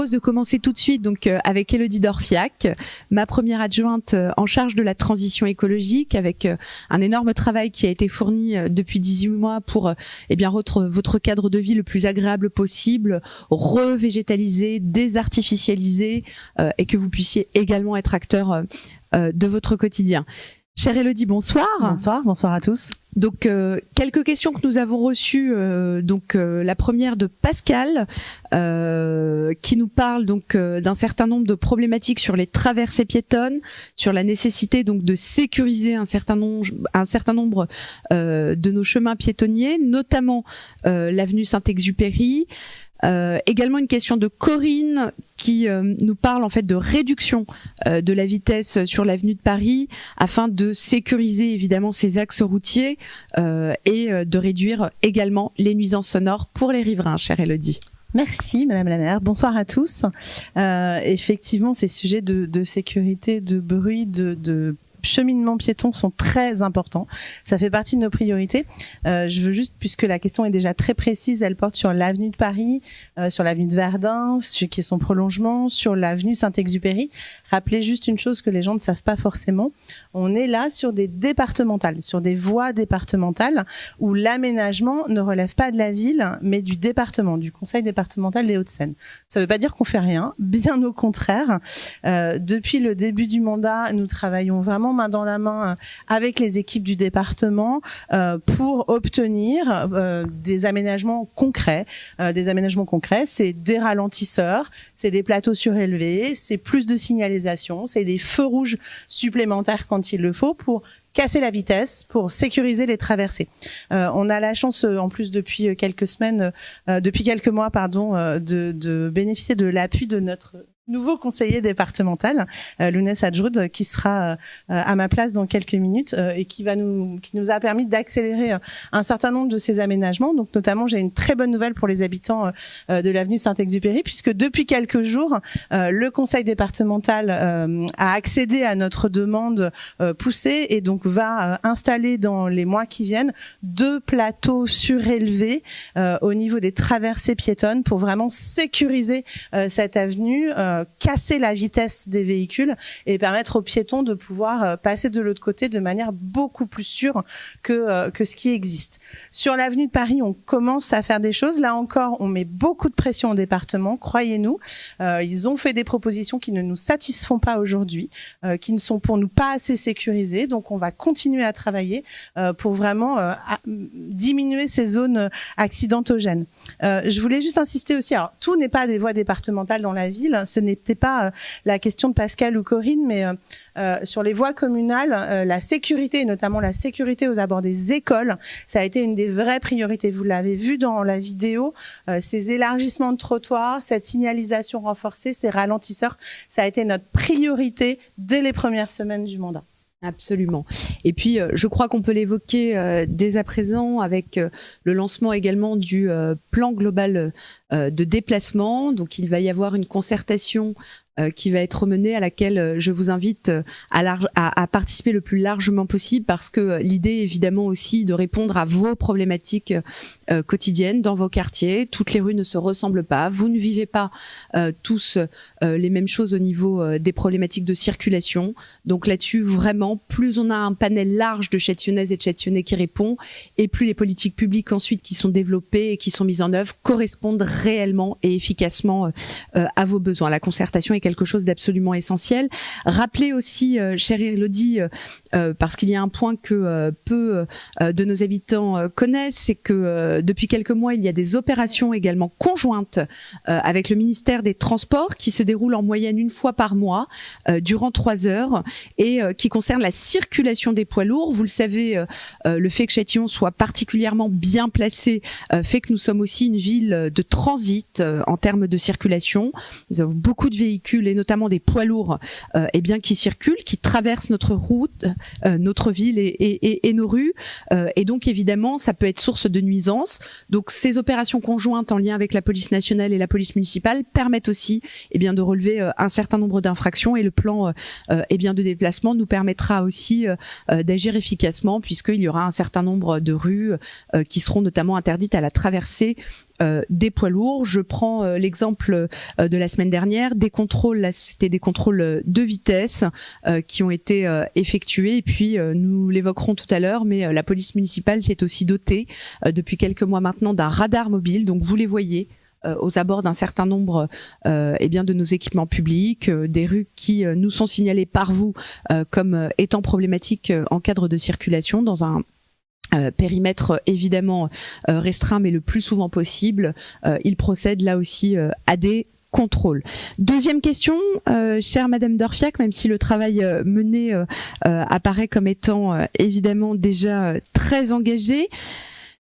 propose de commencer tout de suite donc avec Élodie Dorfiac, ma première adjointe en charge de la transition écologique, avec un énorme travail qui a été fourni depuis 18 mois pour rendre votre cadre de vie le plus agréable possible, revégétaliser, désartificialiser et que vous puissiez également être acteur de votre quotidien. Chère Élodie, bonsoir. Bonsoir à tous. Donc quelques questions que nous avons reçues. La première de Pascal qui nous parle donc d'un certain nombre de problématiques sur les traversées piétonnes, sur la nécessité donc de sécuriser un certain nombre de nos chemins piétonniers, notamment l'avenue Saint-Exupéry. Également une question de Corinne qui nous parle en fait de réduction de la vitesse sur l'avenue de Paris afin de sécuriser évidemment ces axes routiers et de réduire également les nuisances sonores pour les riverains, chère Élodie. Merci Madame la maire, bonsoir à tous. Effectivement, ces sujets de sécurité, de bruit, de cheminement piéton sont très importants. Ça fait partie de nos priorités. Je veux juste, puisque la question est déjà très précise, elle porte sur l'avenue de Paris, sur l'avenue de Verdun, qui est son prolongement, sur l'avenue Saint-Exupéry. Rappeler juste une chose que les gens ne savent pas forcément. On est là sur des départementales, sur des voies départementales où l'aménagement ne relève pas de la ville, mais du département, du conseil départemental des Hauts-de-Seine. Ça ne veut pas dire qu'on fait rien, bien au contraire. Depuis le début du mandat, nous travaillons vraiment main dans la main avec les équipes du département pour obtenir des aménagements concrets. C'est des ralentisseurs, c'est des plateaux surélevés, c'est plus de signalisation, c'est des feux rouges supplémentaires quand il le faut pour casser la vitesse, pour sécuriser les traversées. On a la chance, en plus depuis quelques mois, de bénéficier de l'appui de notre nouveau conseiller départemental, Lounès Adjoud, qui sera à ma place dans quelques minutes et qui nous a permis d'accélérer un certain nombre de ces aménagements. Donc notamment, j'ai une très bonne nouvelle pour les habitants de l'avenue Saint-Exupéry, puisque depuis quelques jours, le conseil départemental a accédé à notre demande poussée et donc va installer dans les mois qui viennent 2 plateaux surélevés au niveau des traversées piétonnes pour vraiment sécuriser cette avenue, casser la vitesse des véhicules et permettre aux piétons de pouvoir passer de l'autre côté de manière beaucoup plus sûre que ce qui existe. Sur l'avenue de Paris, on commence à faire des choses. Là encore, on met beaucoup de pression au département, croyez-nous. Ils ont fait des propositions qui ne nous satisfont pas aujourd'hui, qui ne sont pour nous pas assez sécurisées. Donc, on va continuer à travailler pour vraiment diminuer ces zones accidentogènes. Je voulais juste insister aussi, alors tout n'est pas des voies départementales dans la ville, ce n'était pas la question de Pascal ou Corinne, mais sur les voies communales, la sécurité, et notamment la sécurité aux abords des écoles, ça a été une des vraies priorités. Vous l'avez vu dans la vidéo, ces élargissements de trottoirs, cette signalisation renforcée, ces ralentisseurs, ça a été notre priorité dès les premières semaines du mandat. Absolument. Et puis, je crois qu'on peut l'évoquer dès à présent avec le lancement également du plan global de déplacement. Donc, il va y avoir une concertation qui va être menée, à laquelle je vous invite à participer le plus largement possible, parce que l'idée est évidemment aussi de répondre à vos problématiques quotidiennes dans vos quartiers. Toutes les rues ne se ressemblent pas. Vous ne vivez pas tous les mêmes choses au niveau des problématiques de circulation. Donc là-dessus, vraiment, plus on a un panel large de Châtillonnaises et de Châtillonnais qui répond, et plus les politiques publiques ensuite qui sont développées et qui sont mises en œuvre correspondent réellement et efficacement à vos besoins. La concertation est quelque chose d'absolument essentiel. Rappelez aussi, chère Élodie, parce qu'il y a un point que peu de nos habitants connaissent, c'est que depuis quelques mois, il y a des opérations également conjointes avec le ministère des Transports qui se déroulent en moyenne une fois par mois durant 3 heures et qui concernent la circulation des poids lourds. Vous le savez, le fait que Châtillon soit particulièrement bien placé fait que nous sommes aussi une ville de transit en termes de circulation. Nous avons beaucoup de véhicules et notamment des poids lourds qui circulent, qui traversent notre route, notre ville et nos rues. Et donc évidemment, ça peut être source de nuisances. Donc ces opérations conjointes en lien avec la police nationale et la police municipale permettent aussi de relever un certain nombre d'infractions, et le plan de déplacement nous permettra aussi d'agir efficacement, puisqu'il y aura un certain nombre de rues qui seront notamment interdites à la traversée des poids lourds. Je prends l'exemple de la semaine dernière, des contrôles, là c'était des contrôles de vitesse qui ont été effectués, et puis nous l'évoquerons tout à l'heure, mais la police municipale s'est aussi dotée depuis quelques mois maintenant d'un radar mobile, donc vous les voyez aux abords d'un certain nombre de nos équipements publics, des rues qui nous sont signalées par vous comme étant problématiques en cadre de circulation dans un périmètre évidemment restreint, mais le plus souvent possible. Il procède là aussi à des contrôles. Deuxième question, chère Madame Dorfiac, même si le travail mené apparaît comme étant évidemment déjà très engagé,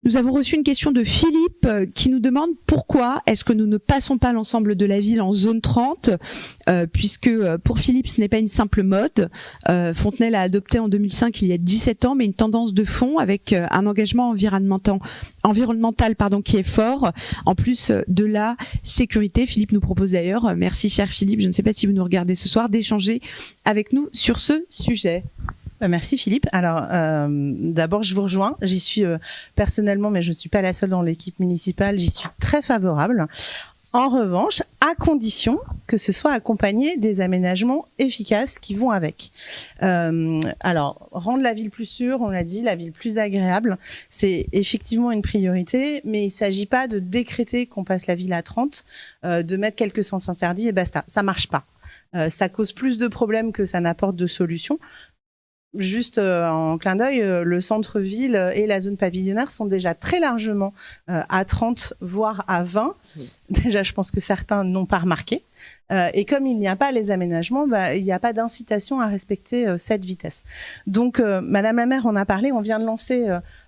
nous avons reçu une question de Philippe qui nous demande pourquoi est-ce que nous ne passons pas l'ensemble de la ville en zone 30, puisque pour Philippe ce n'est pas une simple mode. Fontenay a adopté en 2005, il y a 17 ans, mais une tendance de fond avec un engagement environnemental qui est fort, en plus de la sécurité. Philippe nous propose d'ailleurs, merci cher Philippe, je ne sais pas si vous nous regardez ce soir, d'échanger avec nous sur ce sujet. Merci Philippe. Alors d'abord je vous rejoins, j'y suis personnellement, mais je ne suis pas la seule dans l'équipe municipale, j'y suis très favorable. En revanche, à condition que ce soit accompagné des aménagements efficaces qui vont avec. Alors, rendre la ville plus sûre, on l'a dit, la ville plus agréable, c'est effectivement une priorité, mais il ne s'agit pas de décréter qu'on passe la ville à 30, de mettre quelques sens interdits et basta. Ça ne marche pas. Ça cause plus de problèmes que ça n'apporte de solutions. Juste en clin d'œil, le centre-ville et la zone pavillonnaire sont déjà très largement à 30, voire à 20. Déjà, je pense que certains n'ont pas remarqué. Et comme il n'y a pas les aménagements, il n'y a pas d'incitation à respecter cette vitesse. Donc, Madame la maire en a parlé, on vient de lancer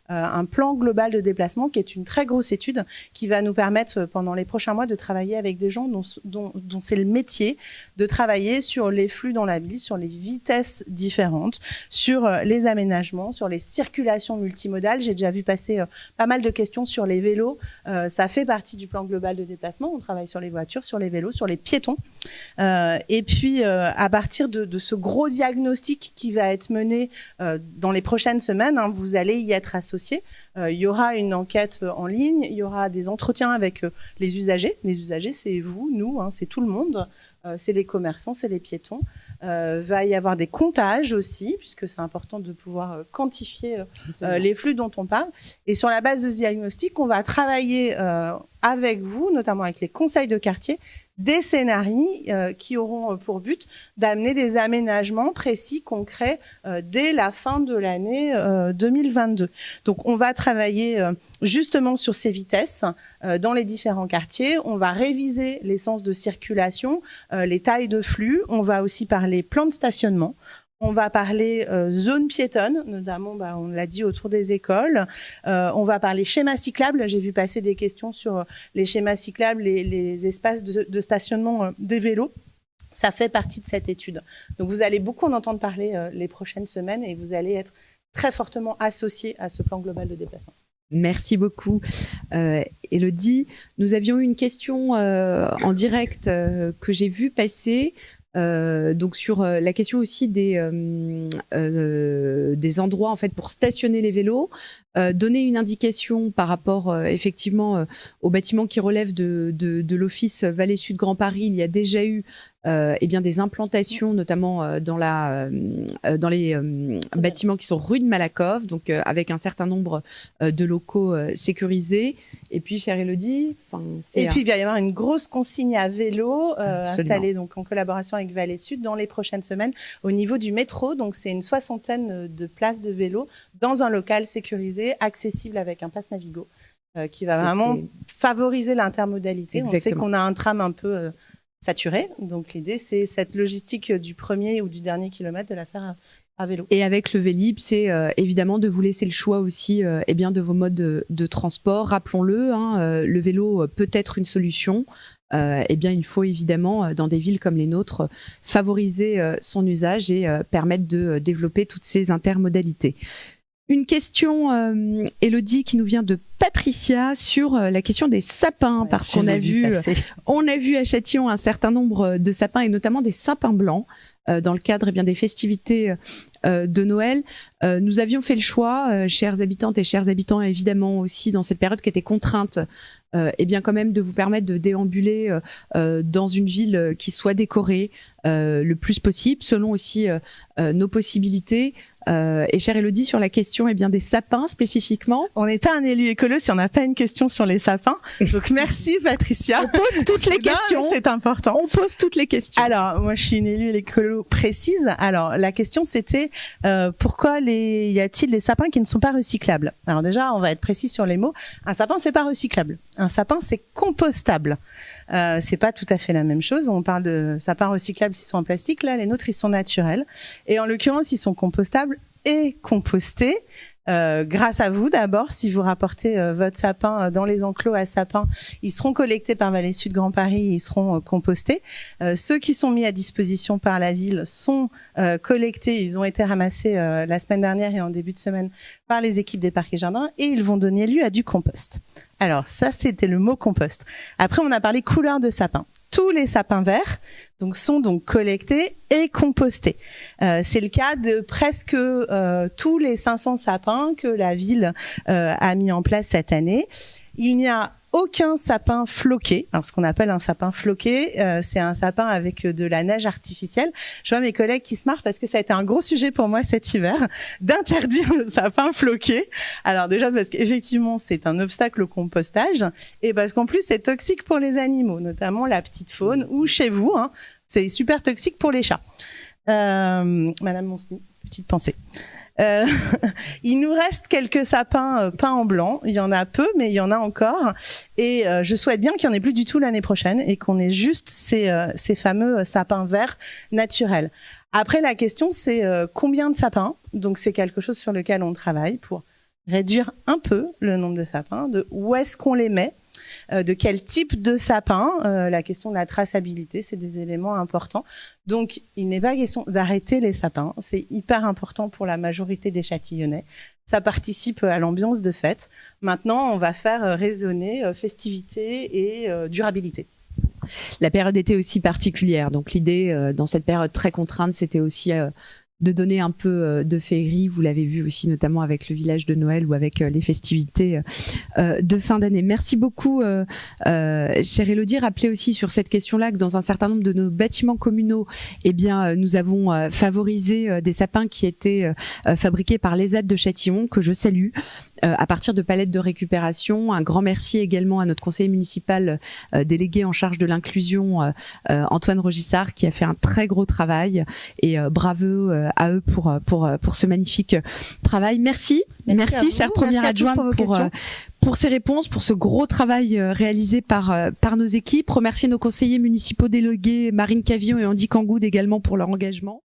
un plan global de déplacement qui est une très grosse étude qui va nous permettre pendant les prochains mois de travailler avec des gens dont c'est le métier de travailler sur les flux dans la ville, sur les vitesses différentes, sur les aménagements, sur les circulations multimodales. J'ai déjà vu passer pas mal de questions sur les vélos. Ça fait partie du plan global de déplacement. On travaille sur les voitures, sur les vélos, sur les piétons. Et puis, à partir de ce gros diagnostic qui va être mené dans les prochaines semaines, vous allez y être associés. Il y aura une enquête en ligne, il y aura des entretiens avec les usagers. Les usagers, c'est vous, nous, c'est tout le monde. C'est les commerçants, c'est les piétons. Va y avoir des comptages aussi, puisque c'est important de pouvoir quantifier les flux dont on parle. Et sur la base de ce diagnostic, on va travailler avec vous, notamment avec les conseils de quartier, des scénarios qui auront pour but d'amener des aménagements précis, concrets, dès la fin de l'année 2022. Donc, on va travailler justement sur ces vitesses dans les différents quartiers. On va réviser les sens de circulation, les tailles de flux. On va aussi parler plan de stationnement. On va parler zone piétonne, notamment, on l'a dit, autour des écoles. On va parler schéma cyclable. J'ai vu passer des questions sur les schémas cyclables, les espaces de stationnement des vélos. Ça fait partie de cette étude. Donc, vous allez beaucoup en entendre parler les prochaines semaines et vous allez être très fortement associés à ce plan global de déplacement. Merci beaucoup, Élodie. Nous avions eu une question en direct que j'ai vu passer. Donc sur la question aussi des endroits en fait pour stationner les vélos, donner une indication par rapport effectivement aux bâtiments qui relèvent de l'office Vallée Sud Grand Paris. Il y a déjà eu des implantations, notamment dans les bâtiments qui sont rue de Malakoff, donc avec un certain nombre de locaux sécurisés. Et puis, chère Élodie, puis il va y avoir une grosse consigne à vélo installée donc en collaboration avec Vallée Sud dans les prochaines semaines au niveau du métro. Donc c'est une 60aine de places de vélo dans un local sécurisé, accessible avec un pass Navigo, qui va vraiment favoriser l'intermodalité. Exactement. On sait qu'on a un tram un peu saturé, donc l'idée c'est cette logistique du premier ou du dernier kilomètre de la faire à vélo. Et avec le Vélib, c'est évidemment de vous laisser le choix aussi de vos modes de transport. Rappelons-le, le vélo peut être une solution. Il faut évidemment, dans des villes comme les nôtres, favoriser son usage et permettre de développer toutes ces intermodalités. Une question, Élodie, qui nous vient de Patricia sur la question des sapins, parce qu'on a vu à Châtillon un certain nombre de sapins et notamment des sapins blancs dans le cadre des festivités de Noël. Nous avions fait le choix, chères habitantes et chers habitants, évidemment aussi dans cette période qui était contrainte, et bien quand même de vous permettre de déambuler dans une ville qui soit décorée le plus possible, selon aussi nos possibilités. Et chère Élodie, sur la question bien des sapins spécifiquement. On n'est pas un élu écolo si on n'a pas une question sur les sapins. Donc merci Patricia. On pose toutes les questions. C'est important. On pose toutes les questions. Alors moi je suis une élue écolo précise. Alors la question c'était pourquoi y a-t-il des sapins qui ne sont pas recyclables? Alors déjà on va être précis sur les mots. Un sapin c'est pas recyclable. Un sapin c'est compostable. C'est pas tout à fait la même chose. On parle de sapins recyclables qui sont en plastique. Là les nôtres ils sont naturels. Et en l'occurrence ils sont compostables et compostés. Grâce à vous d'abord, si vous rapportez votre sapin dans les enclos à sapins, ils seront collectés par Vallée Sud Grand Paris, ils seront compostés. Ceux qui sont mis à disposition par la ville sont collectés, ils ont été ramassés la semaine dernière et en début de semaine par les équipes des parcs et jardins et ils vont donner lieu à du compost. Alors ça c'était le mot compost. Après on a parlé couleur de sapin. Tous les sapins verts sont collectés et compostés. C'est le cas de presque tous les 500 sapins que la ville a mis en place cette année. Il n'y a aucun sapin floqué. Alors, ce qu'on appelle un sapin floqué, c'est un sapin avec de la neige artificielle. Je vois mes collègues qui se marrent parce que ça a été un gros sujet pour moi cet hiver d'interdire le sapin floqué. Alors déjà parce qu'effectivement c'est un obstacle au compostage et parce qu'en plus c'est toxique pour les animaux, notamment la petite faune ou chez vous, c'est super toxique pour les chats. Madame Monsny, petite pensée. Il nous reste quelques sapins peints en blanc. Il y en a peu, mais il y en a encore. Et je souhaite bien qu'il n'y en ait plus du tout l'année prochaine et qu'on ait juste ces fameux sapins verts naturels. Après, la question, c'est combien de sapins? Donc, c'est quelque chose sur lequel on travaille pour réduire un peu le nombre de sapins, de où est-ce qu'on les met, de quel type de sapin. La question de la traçabilité, c'est des éléments importants. Donc, il n'est pas question d'arrêter les sapins. C'est hyper important pour la majorité des Châtillonnais. Ça participe à l'ambiance de fête. Maintenant, on va faire résonner festivité et durabilité. La période était aussi particulière. Donc, l'idée, dans cette période très contrainte, c'était aussi de donner un peu de féerie. Vous l'avez vu aussi notamment avec le village de Noël ou avec les festivités de fin d'année. Merci beaucoup, chère Élodie. Rappelez aussi sur cette question-là que dans un certain nombre de nos bâtiments communaux, nous avons favorisé des sapins qui étaient fabriqués par l'ESAT de Châtillon, que je salue, à partir de palettes de récupération. Un grand merci également à notre conseiller municipal délégué en charge de l'inclusion, Antoine Rogissard, qui a fait un très gros travail, et bravo à eux pour ce magnifique travail. Merci chère première adjointe pour ces réponses, pour ce gros travail réalisé par nos équipes. Remercier nos conseillers municipaux délégués Marine Cavillon et Andy Kangoud également pour leur engagement.